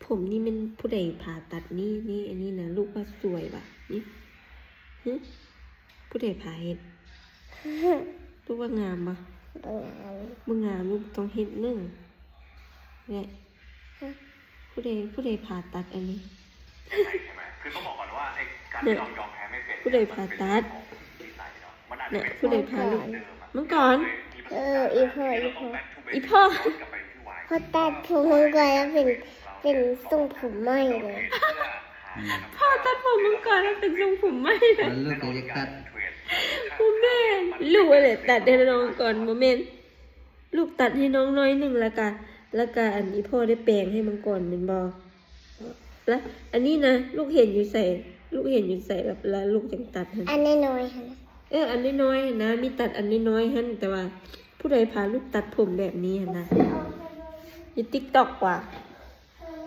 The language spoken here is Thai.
ผมนี่มันผู้ใดผ่าตัดนี่อันนี้นะลูกว่าสวยป่ะนี่ฮึผู้ใดผ่าเฮ็ดลูกว่างามป่ะบ่งามลูกต้องเฮ็ดนึ่งเนี่ยผู้ใดผ่าตัดอันนี้ใช่ไหมคือต้องบอกก่อนว่าไอ้การที่เรายอมแพ้ไม่เป็นผู้ใดผ่าตัดเนี่ยผู้ใดผ่าลูกมังกรอีพ่อพอตัดผมมังกรแล้วเป็นทรงผมไหมเลย พ่อตัดผมมังกรแล้วเป็นทรงผมไหมเลย ลูกก็จะตัด โมเมนลูกอะไรตัดให้น้องก่อนโมเมนลูกตัดให้น้องน้อยหนึ่งแล้วก็อันนี้พ่อได้แปลงให้มังกรเป็นบอแล้วอันนี้นะลูกเห็นอยู่ใส่แล้วลูกจังตัดให้ อันน้อยๆค่ะ อันน้อยๆนะมีตัดอันน้อยๆฮั่นแต่ว่าผู้ใดพาลูกตัดผมแบบนี้นะใน TikTok ว่ะ